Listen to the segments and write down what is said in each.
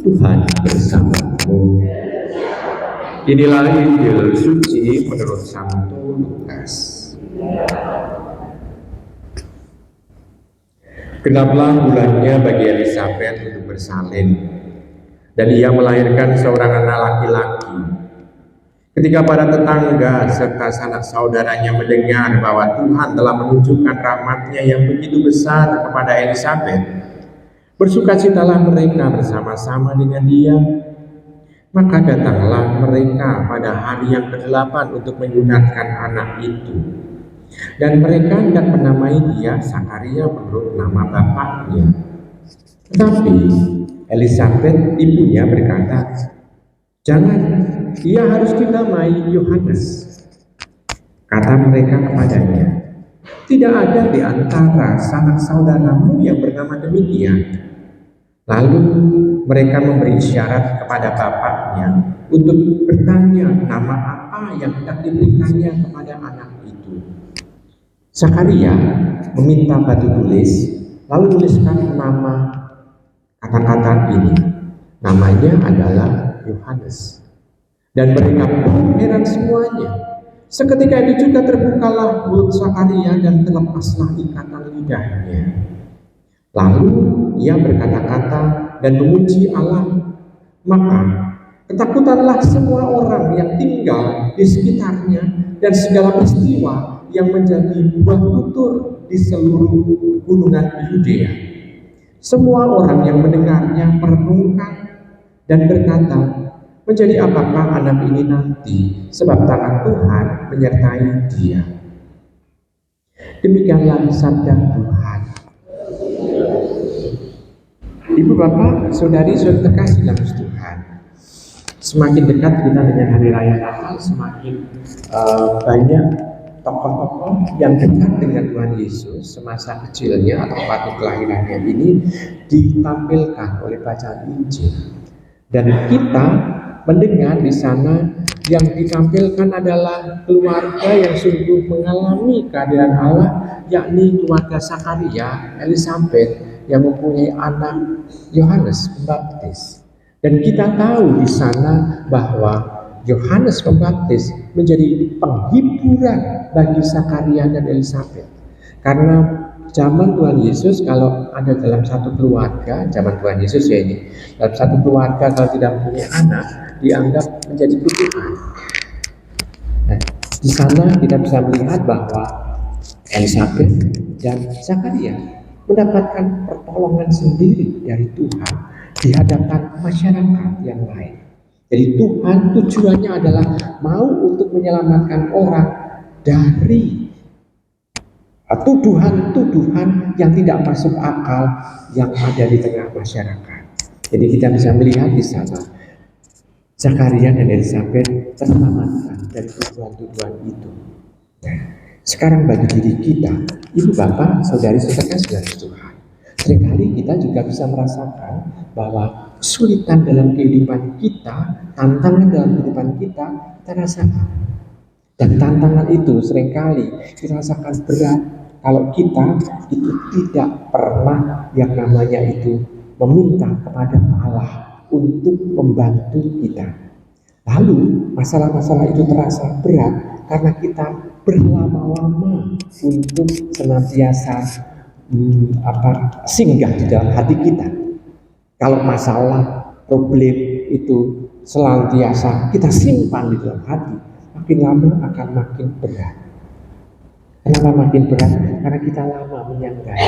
Tuhan bersamamu. Inilah Injil suci menurut Santo Lukas. Genaplah bulannya bagi Elisabet untuk bersalin, dan ia melahirkan seorang anak laki-laki. Ketika para tetangga serta sanak saudaranya mendengar bahwa Tuhan telah menunjukkan rahmat-Nya yang begitu besar kepada Elisabet, bersukacitalah mereka bersama-sama dengan dia. Maka datanglah mereka pada hari yang ke-8 untuk menyunatkan anak itu. Dan mereka hendak menamai dia Zakaria menurut nama bapaknya. Tetapi Elisabet ibunya berkata, "Jangan, ia harus dinamai Yohanes." Kata mereka kepadanya, "Tidak ada di antara sanak saudaramu yang bernama demikian." Lalu mereka memberi isyarat kepada bapaknya untuk bertanya nama apa yang hendak diberikannya kepada anak itu. Zakaria meminta batu tulis, lalu tuliskan nama kata-kata ini. Namanya adalah Yohanes. Dan mereka pun heran semuanya. Seketika itu juga terbukalah mulut Zakaria dan terlepaslah ikatan lidahnya. Lalu ia berkata-kata dan memuji Allah. Maka ketakutanlah semua orang yang tinggal di sekitarnya dan segala peristiwa yang menjadi buah tutur di seluruh gunungan Yudea. Semua orang yang mendengarnya merenungkan dan berkata, "Menjadi apakah anak ini nanti, sebab tangan Tuhan menyertai dia." Demikianlah sabda Tuhan. Ibu bapak, saudari terkasih dalam Tuhan, semakin dekat kita dengan hari raya Natal, semakin banyak tokoh-tokoh yang dekat dengan Tuhan Yesus semasa kecilnya atau waktu kelahirannya ini ditampilkan oleh bacaan Injil. Dan kita mendengar di sana yang ditampilkan adalah keluarga yang sungguh mengalami kehadiran Allah, yakni keluarga Zakaria, Elisabet, yang mempunyai anak Yohanes Pembaptis. Dan kita tahu di sana bahwa Yohanes Pembaptis menjadi penghiburan bagi Zakaria dan Elisabet. Karena zaman Tuhan Yesus, kalau ada dalam satu keluarga, zaman Tuhan Yesus ya ini, dalam satu keluarga kalau tidak mempunyai anak, dianggap menjadi kutukan. Nah, di sana kita bisa melihat bahwa Elisabet dan Zakaria mendapatkan pertolongan sendiri dari Tuhan di hadapan masyarakat yang lain. Jadi Tuhan tujuannya adalah mau untuk menyelamatkan orang dari tuduhan-tuduhan yang tidak masuk akal yang ada di tengah masyarakat. Jadi kita bisa melihat di sana Zakaria dan Elisabet terselamatkan dari tuduhan-tuduhan itu. Nah, sekarang bagi diri kita, ibu bapak, saudari saudara Tuhan, seringkali kita juga bisa merasakan bahwa kesulitan dalam kehidupan kita, tantangan dalam kehidupan kita rasakan. Dan tantangan itu seringkali kita rasakan berat kalau kita itu tidak pernah yang namanya itu meminta kepada Allah untuk membantu kita. Lalu masalah-masalah itu terasa berat karena kita berlama-lama untuk senantiasa singgah di dalam hati kita. Kalau masalah, problem itu senantiasa kita simpan di dalam hati, makin lama akan makin berat. Kenapa makin berat? Karena kita lama menyanggah.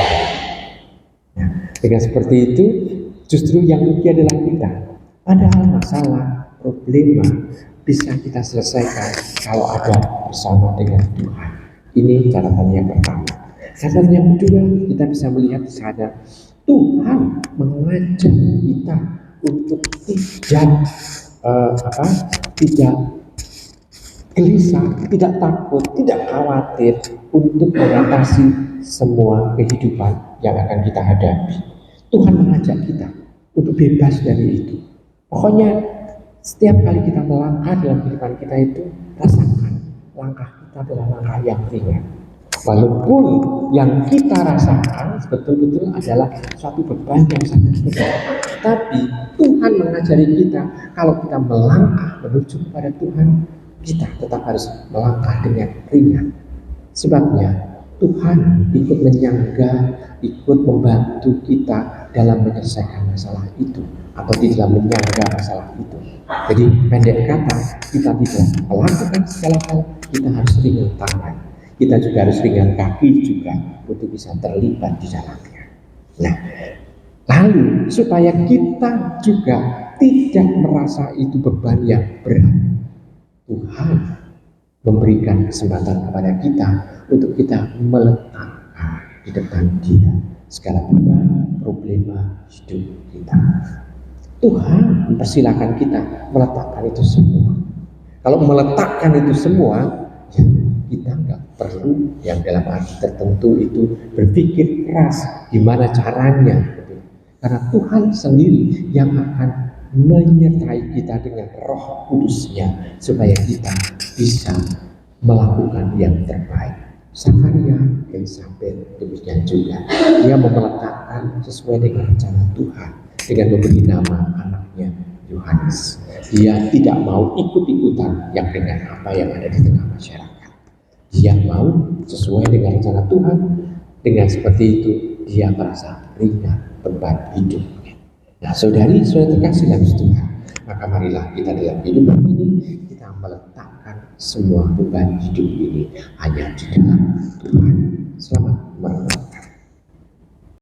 Nah, dengan seperti itu, justru yang rugi adalah kita. Padahal masalah, problema bisa kita selesaikan kalau ada bersama dengan Tuhan. Ini catatan yang pertama. Catatan yang kedua, kita bisa melihat di sana Tuhan mengajak kita untuk tidak gelisah, tidak takut, tidak khawatir untuk mengatasi semua kehidupan yang akan kita hadapi. Tuhan mengajak kita untuk bebas dari itu. Pokoknya setiap kali kita melangkah dalam kehidupan kita itu, rasakan langkah kita adalah langkah yang ringan. Walaupun yang kita rasakan betul-betul adalah suatu beban yang sangat berat, tapi Tuhan mengajari kita kalau kita melangkah menuju kepada Tuhan, kita tetap harus melangkah dengan ringan. Sebabnya Tuhan ikut menyangga, ikut membantu kita dalam menyelesaikan masalah itu atau di dalam menyangga masalah itu. Jadi pendek kata, kita tidak melakukan segala hal, kita harus ringan tangan. Kita juga harus ringan kaki juga untuk bisa terlibat di dalamnya. Nah, lalu supaya kita juga tidak merasa itu beban yang berat, Tuhan memberikan kesempatan kepada kita untuk kita meletakkan di depan Dia segala beban, problema hidup kita. Tuhan mempersilahkan kita meletakkan itu semua. Kalau meletakkan itu semua, ya kita nggak perlu yang dalam arti tertentu itu berpikir keras gimana caranya, karena Tuhan sendiri yang akan menyertai kita dengan Roh Kudus-Nya supaya kita bisa melakukan yang terbaik. Zakaria, Elisabet demikian juga, dia meletakkan sesuai dengan rencana Tuhan dengan memberi nama anaknya Yohanes. Dia tidak mau ikut-ikutan yang dengan apa yang ada di tengah masyarakat. Dia mau sesuai dengan rencana Tuhan. Dengan seperti itu dia merasa ringan beban hidupnya. Nah, saudari terkasih dalam Tuhan, maka marilah kita dalam hidup ini kita meletakkan semua beban hidup ini hanya di dalam Tuhan. Selamat merenung.